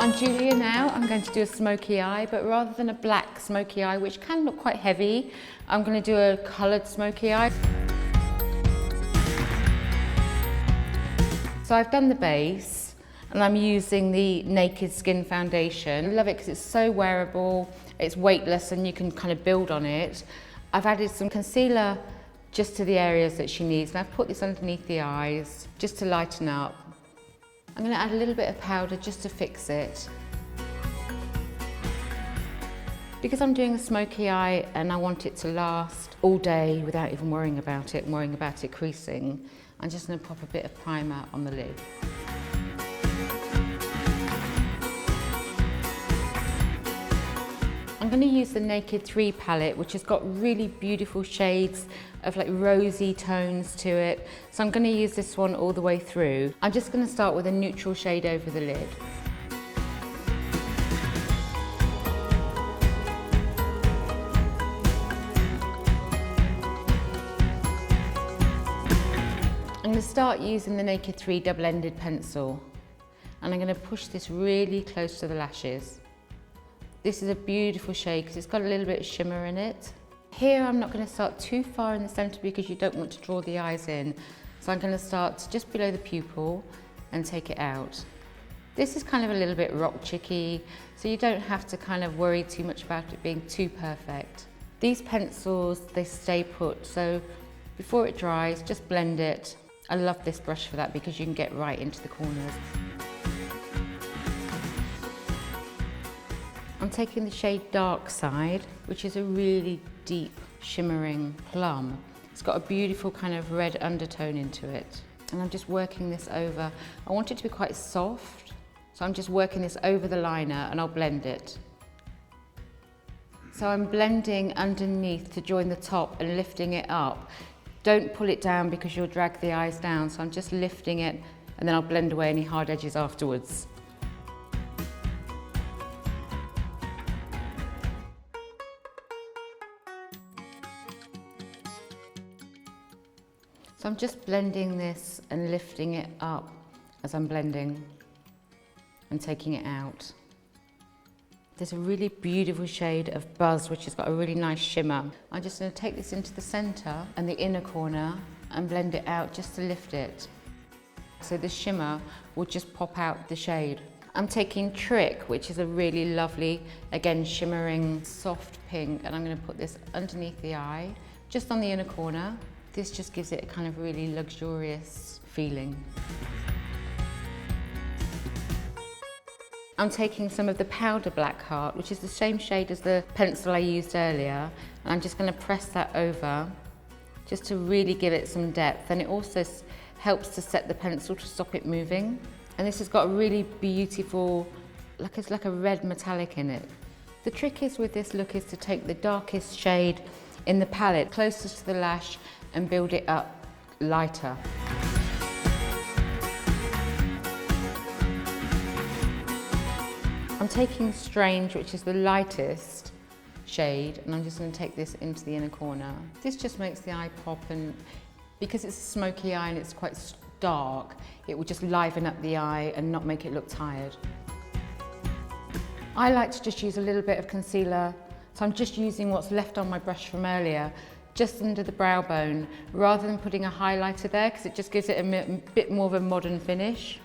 On Julia now, I'm going to do a smoky eye, but rather than a black smoky eye, which can look quite heavy, I'm going to do a coloured smoky eye. So I've done the base, and I'm using the Naked Skin foundation. I love it because it's so wearable, it's weightless, and you can kind of build on it. I've added some concealer just to the areas that she needs, and I've put this underneath the eyes just to lighten up. I'm going to add a little bit of powder just to fix it. Because I'm doing a smoky eye and I want it to last all day without even worrying about it creasing, I'm just going to pop a bit of primer on the lid. I'm going to use the Naked3 palette, which has got really beautiful shades of like rosy tones to it. So I'm going to use this one all the way through. I'm just going to start with a neutral shade over the lid. I'm going to start using the Naked3 double-ended pencil, and I'm going to push this really close to the lashes. This is a beautiful shade because it's got a little bit of shimmer in it. Here I'm not going to start too far in the centre because you don't want to draw the eyes in. So I'm going to start just below the pupil and take it out. This is kind of a little bit rock chicky, so you don't have to kind of worry too much about it being too perfect. These pencils, they stay put, so before it dries, just blend it. I love this brush for that because you can get right into the corners. I'm taking the shade Darkside, which is a really deep shimmering plum. It's got a beautiful kind of red undertone into it. And I'm just working this over. I want it to be quite soft, so I'm just working this over the liner and I'll blend it. So I'm blending underneath to join the top and lifting it up. Don't pull it down because you'll drag the eyes down, so I'm just lifting it and then I'll blend away any hard edges afterwards. So I'm just blending this and lifting it up as I'm blending and taking it out. There's a really beautiful shade of Buzz, which has got a really nice shimmer. I'm just going to take this into the centre and the inner corner and blend it out just to lift it. So the shimmer will just pop out the shade. I'm taking Trick, which is a really lovely, again, shimmering, soft pink, and I'm going to put this underneath the eye, just on the inner corner. This just gives it a kind of really luxurious feeling. I'm taking some of the Powder Black Heart, which is the same shade as the pencil I used earlier, and I'm just going to press that over just to really give it some depth, and it also helps to set the pencil to stop it moving. And this has got a really beautiful, it's like a red metallic in it. The trick is with this look is to take the darkest shade in the palette closest to the lash and build it up lighter. I'm taking Strange, which is the lightest shade, and I'm just going to take this into the inner corner. This just makes the eye pop, and because it's a smoky eye and it's quite dark, it will just liven up the eye and not make it look tired. I like to just use a little bit of concealer, so I'm just using what's left on my brush from earlier, just under the brow bone, rather than putting a highlighter there, because it just gives it a bit more of a modern finish.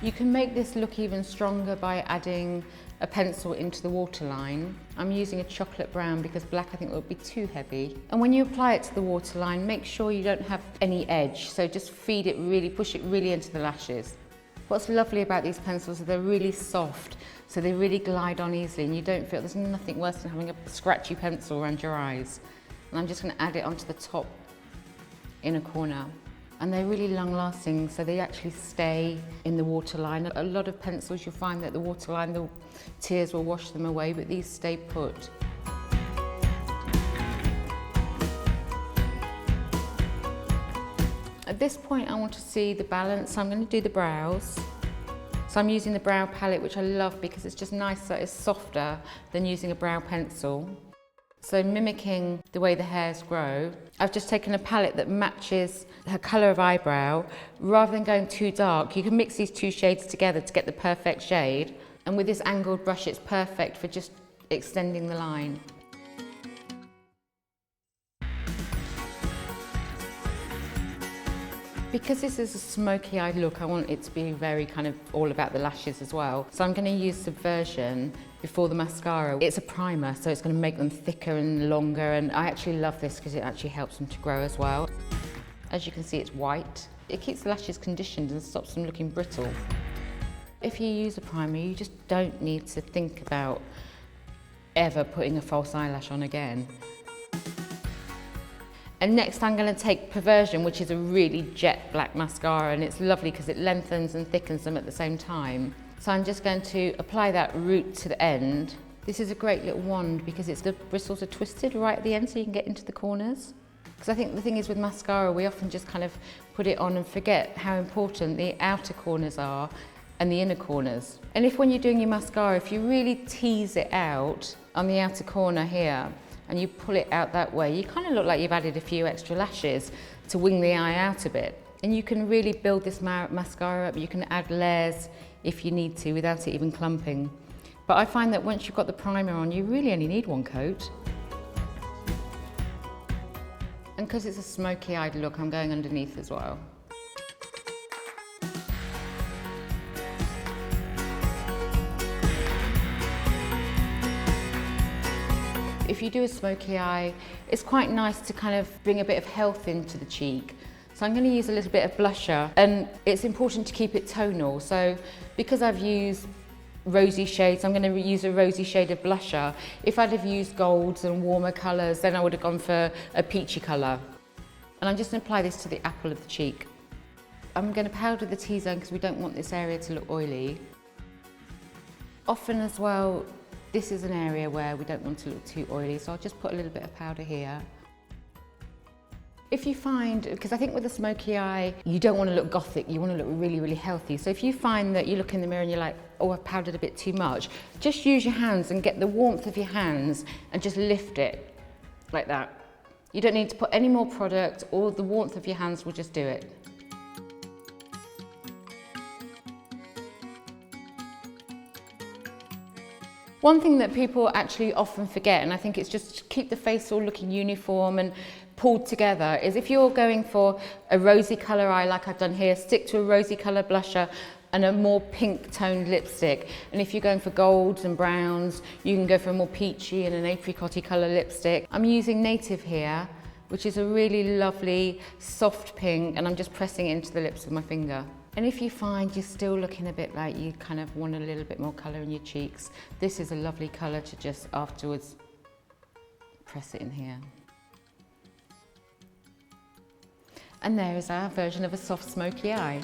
You can make this look even stronger by adding a pencil into the waterline. I'm using a chocolate brown because black I think will be too heavy. And when you apply it to the waterline, make sure you don't have any edge, so just feed it really, push it really into the lashes. What's lovely about these pencils is they're really soft, so they really glide on easily, and you don't feel, there's nothing worse than having a scratchy pencil around your eyes. And I'm just going to add it onto the top inner corner. And they're really long lasting, so they actually stay in the waterline. A lot of pencils you'll find that the waterline, the tears will wash them away, but these stay put. At this point I want to see the balance, so I'm going to do the brows. So I'm using the brow palette, which I love because it's just nicer, it's softer than using a brow pencil. So mimicking the way the hairs grow, I've just taken a palette that matches her colour of eyebrow. Rather than going too dark, you can mix these two shades together to get the perfect shade. And with this angled brush, it's perfect for just extending the line. Because this is a smoky eyed look, I want it to be very kind of all about the lashes as well. So I'm going to use Subversion before the mascara. It's a primer, so it's going to make them thicker and longer, and I actually love this because it actually helps them to grow as well. As you can see, it's white. It keeps the lashes conditioned and stops them looking brittle. If you use a primer, you just don't need to think about ever putting a false eyelash on again. And next I'm going to take Perversion, which is a really jet black mascara, and it's lovely because it lengthens and thickens them at the same time. So I'm just going to apply that root to the end. This is a great little wand because the bristles are twisted right at the end so you can get into the corners. Because I think the thing is with mascara, we often just kind of put it on and forget how important the outer corners are and the inner corners. And if when you're doing your mascara, if you really tease it out on the outer corner here, and you pull it out that way, you kind of look like you've added a few extra lashes to wing the eye out a bit. And you can really build this mascara up. You can add layers if you need to without it even clumping. But I find that once you've got the primer on, you really only need one coat. And because it's a smoky eyed look, I'm going underneath as well. If you do a smoky eye, it's quite nice to kind of bring a bit of health into the cheek. So I'm going to use a little bit of blusher, and it's important to keep it tonal. So because I've used rosy shades, I'm going to use a rosy shade of blusher. If I'd have used golds and warmer colours, then I would have gone for a peachy colour. And I'm just going to apply this to the apple of the cheek. I'm going to powder the T-zone because we don't want this area to look oily. Often as well, this is an area where we don't want to look too oily, so I'll just put a little bit of powder here. If you find, because I think with a smoky eye, you don't want to look gothic, you want to look really, really healthy. So if you find that you look in the mirror and you're like, oh, I've powdered a bit too much, just use your hands and get the warmth of your hands and just lift it like that. You don't need to put any more product, or the warmth of your hands will just do it. One thing that people actually often forget, and I think it's just to keep the face all looking uniform and pulled together, is if you're going for a rosy colour eye like I've done here, stick to a rosy colour blusher and a more pink toned lipstick. And if you're going for golds and browns, you can go for a more peachy and an apricot-y colour lipstick. I'm using Native here, which is a really lovely soft pink, and I'm just pressing it into the lips with my finger. And if you find you're still looking a bit like you kind of want a little bit more colour in your cheeks, this is a lovely colour to just afterwards press it in here. And there is our version of a soft smoky eye.